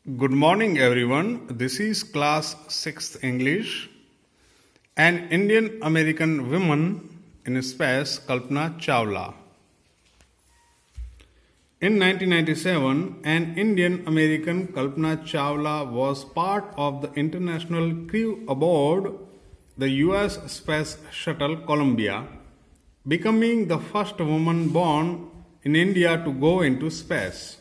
Good morning, everyone. This is class 6th English. An Indian American woman in space, Kalpana Chawla. In 1997, an Indian American, Kalpana Chawla, was part of the international crew aboard the US Space Shuttle Columbia, becoming the first woman born in India to go into space.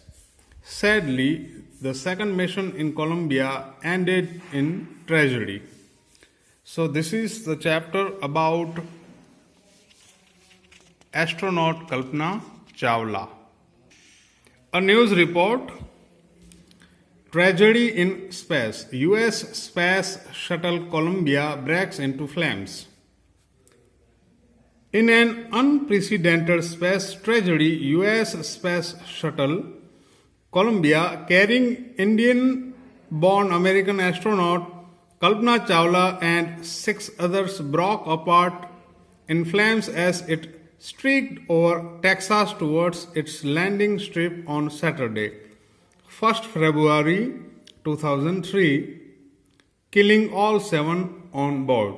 Sadly, the second mission in Columbia ended in tragedy. So, this is the chapter about astronaut Kalpana Chawla. A news report: tragedy in space. US Space Shuttle Columbia breaks into flames. In an unprecedented space tragedy, US Space Shuttle Columbia, carrying Indian-born American astronaut Kalpana Chawla and 6 others, broke apart in flames as it streaked over Texas towards its landing strip on Saturday, 1st February 2003, killing all 7 on board.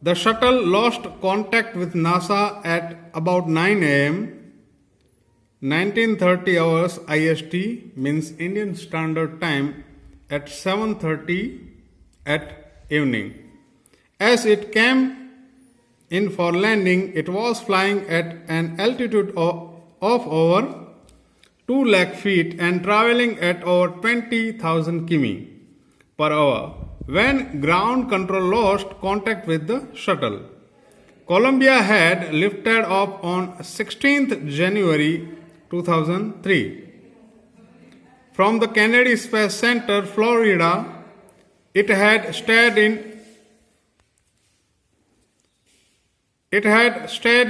The shuttle lost contact with NASA at about 9 a.m. 1930 hours IST, means Indian Standard Time, at 7:30 at evening. As it came in for landing, it was flying at an altitude of over 2 lakh feet and traveling at over 20,000 km per hour when ground control lost contact with the shuttle. Columbia had lifted off on 16th January 2003. From the Kennedy Space Center, Florida, it had stayed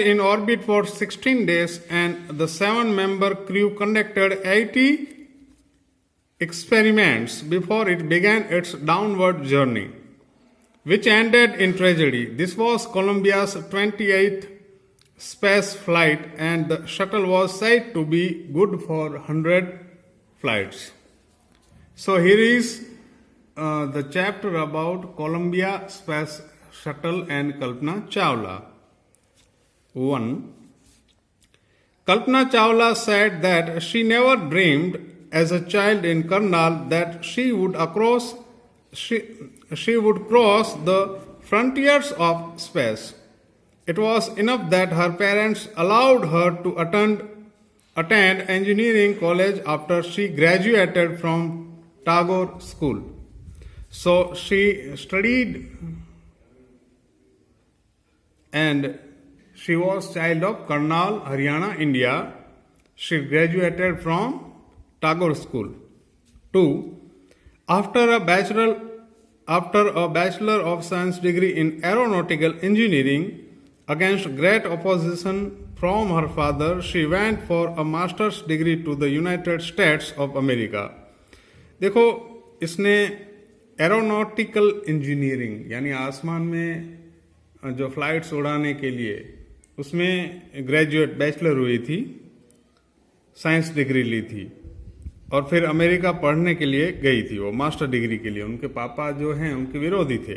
in orbit for 16 days, and the 7-member crew conducted 80 experiments before it began its downward journey, which ended in tragedy. This was Columbia's 28th space flight, and the shuttle was said to be good for 100 flights. So here is the chapter about Columbia Space Shuttle and Kalpana Chawla. 1. Kalpana Chawla said that she never dreamed as a child in Karnal that she would cross the frontiers of space. It was enough that her parents allowed her to attend engineering college after she graduated from Tagore School. So she studied, and she was child of Karnal, Haryana, India. She graduated from Tagore School. 2. After a Bachelor of Science degree in Aeronautical Engineering, against great opposition from her father, she went for a master's degree to the United States of America. देखो, इसने aeronautical engineering यानी आसमान में जो flights उड़ाने के लिए उसमें ग्रेजुएट बैचलर हुई थी, साइंस डिग्री ली थी, और फिर अमेरिका पढ़ने के लिए गई थी वो मास्टर डिग्री के लिए. उनके पापा जो हैं उनके विरोधी थे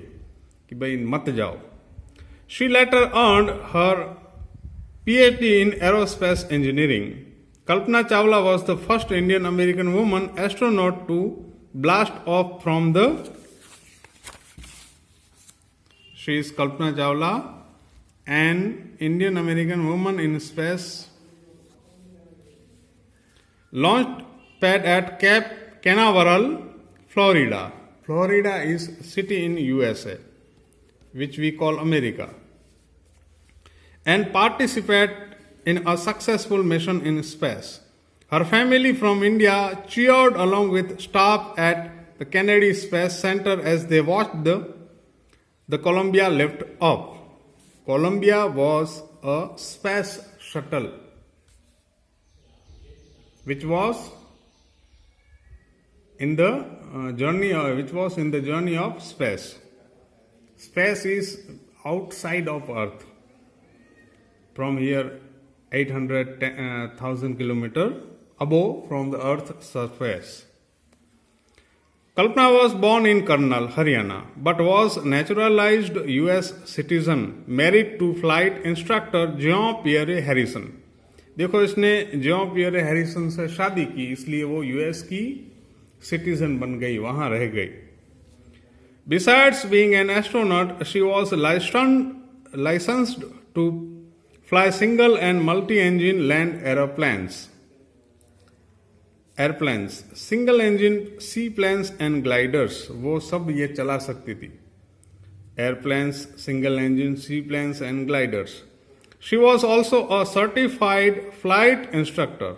कि भाई मत जाओ. She later earned her PhD in aerospace engineering. Kalpana Chawla was the first Indian American woman astronaut to blast off from the. She is Kalpana Chawla, an Indian American woman in space. Launched pad at Cape Canaveral, Florida. Florida is a city in USA, which we call America, and participate in a successful mission in space. Her family from India cheered along with staff at the Kennedy Space Center as they watched the Columbia lift off. Columbia was a space shuttle which was in the journey of space. Space is outside of Earth. From here, 800,000 kilometers above from the Earth's surface. Kalpana was born in Karnal, Haryana, but was naturalized US citizen, married to flight instructor Jean-Pierre Harrison. देखो इसने Jean-Pierre Harrison से शादी की, इसलिए वो US की citizen बन गई, वहां रह गई. Besides being an astronaut, she was licensed to fly single and multi-engine land airplanes, single engine seaplanes and gliders. वो सब ये चला सकती थी. Airplanes, single engine seaplanes and gliders. She was also a certified flight instructor.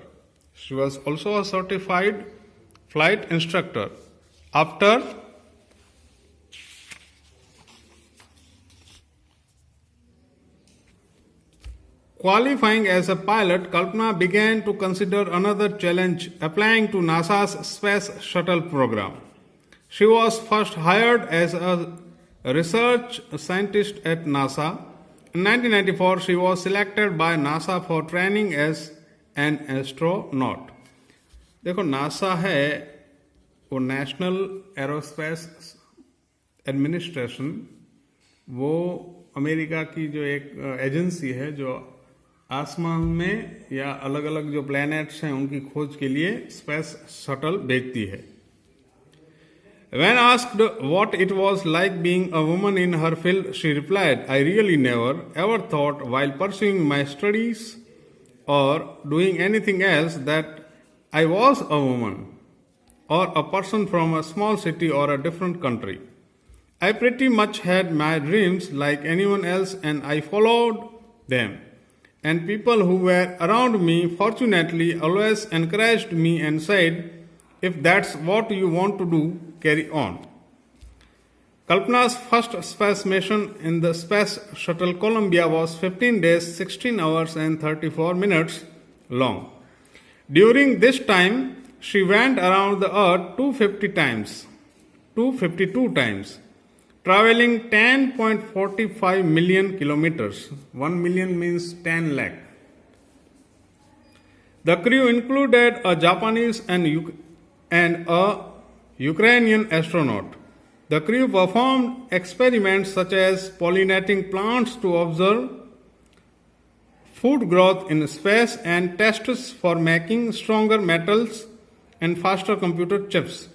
After qualifying as a pilot, Kalpana began to consider another challenge, applying to NASA's Space Shuttle program. She was first hired as a research scientist at NASA. In 1994, she was selected by NASA for training as an astronaut. देखो NASA है वो national aerospace administration, वो America की जो एक agency है जो आसमान में या अलग अलग जो प्लैनेट्स हैं उनकी खोज के लिए स्पेस शटल भेजती है. When asked what it was like being a woman in her field, she replied, I really never ever thought while pursuing my studies or doing anything else that I was a woman or a person from a small city or a different country. I pretty much had my dreams like anyone else and I followed them. And people who were around me fortunately always encouraged me and said, if that's what you want to do, carry on. Kalpana's first space mission in the Space Shuttle Columbia was 15 days, 16 hours and 34 minutes long. During this time, she went around the Earth 252 times, traveling 10.45 million kilometers. 1 million means 10 lakh. The crew included a Japanese and a Ukrainian astronaut. The crew performed experiments such as pollinating plants to observe food growth in space and tests for making stronger metals and faster computer chips,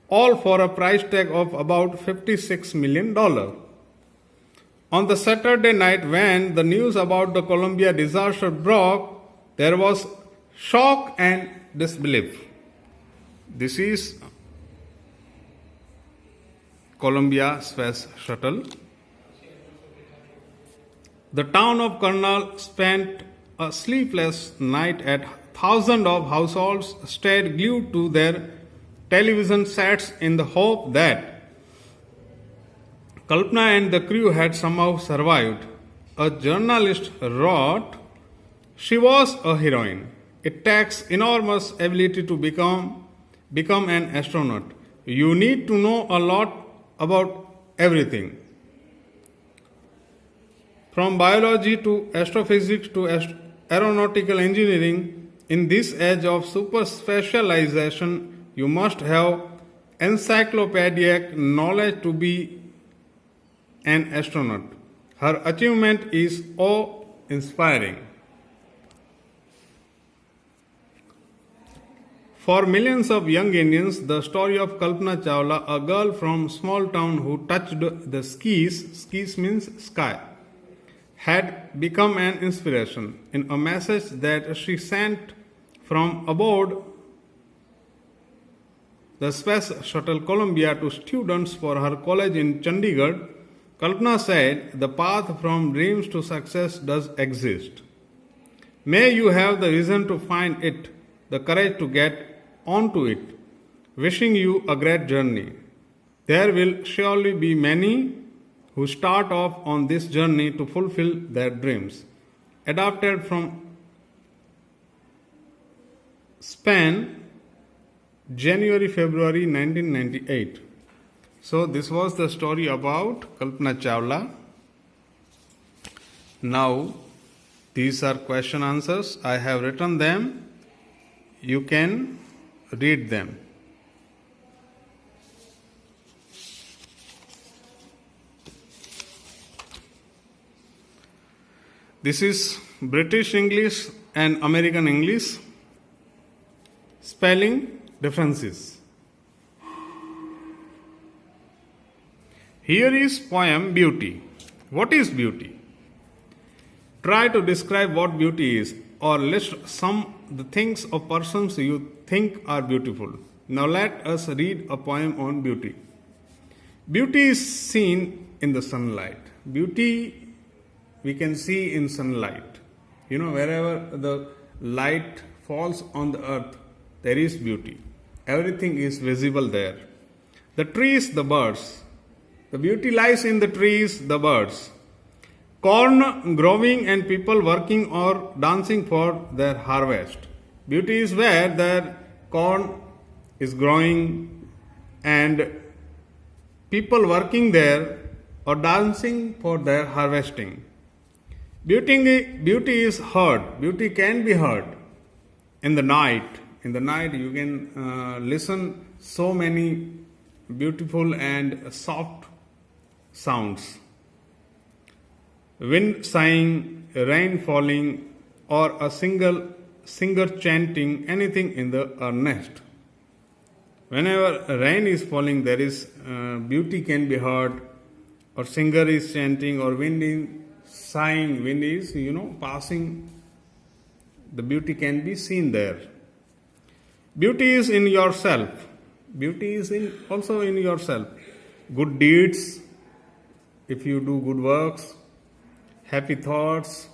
all for a price tag of about $56 million. On the Saturday night when the news about the Columbia disaster broke, there was shock and disbelief. This is Columbia Space Shuttle. The town of Karnal spent a sleepless night as thousands of households stayed glued to their television sets in the hope that Kalpana and the crew had somehow survived. A journalist wrote, she was a heroine. It takes enormous ability to become an astronaut. You need to know a lot about everything. From biology to astrophysics to aeronautical engineering, in this age of super specialization, you must have encyclopedic knowledge to be an astronaut. Her achievement is awe-inspiring. For millions of young Indians, the story of Kalpana Chawla, a girl from small town who touched the skis means sky, had become an inspiration. In a message that she sent from aboard the Space Shuttle Columbia to students for her college in Chandigarh, Kalpana said, the path from dreams to success does exist. May you have the vision to find it, the courage to get onto it. Wishing you a great journey. There will surely be many who start off on this journey to fulfill their dreams. Adapted from Span, January-February 1998. So this was the story about Kalpana Chawla. Now these are question answers. I have written them. You can read them. This is British English and American English. Spelling differences. Here is poem Beauty. What is beauty? Try to describe what beauty is, or list some the things or persons you think are beautiful. Now let us read a poem on beauty. Beauty is seen in the sunlight. Beauty we can see in sunlight. Wherever the light falls on the earth, there is beauty. Everything is visible there. The trees, the birds. The beauty lies in the trees, the birds. Corn growing and people working or dancing for their harvest. Beauty is where their corn is growing and people working there or dancing for their harvesting. Beauty is heard. Beauty can be heard in the night. In the night you can listen so many beautiful and soft sounds. Wind sighing, rain falling, or a singer chanting, anything in the earnest. Whenever rain is falling, there is beauty can be heard, or singer is chanting, or wind is sighing, wind is passing. The beauty can be seen there. Beauty is in yourself. Beauty is also in yourself. Good deeds, if you do good works, happy thoughts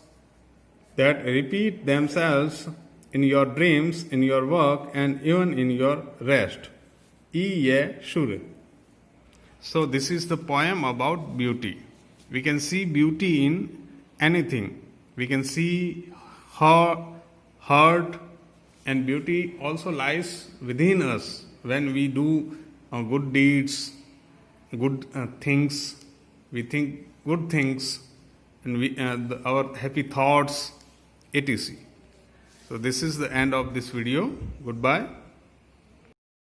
that repeat themselves in your dreams, in your work, and even in your rest. Sure. So this is the poem about beauty. We can see beauty in anything. We can see heart, and beauty also lies within us when we do good deeds, good things. We think good things, and our happy thoughts, etc. So this is the end of this video. Goodbye.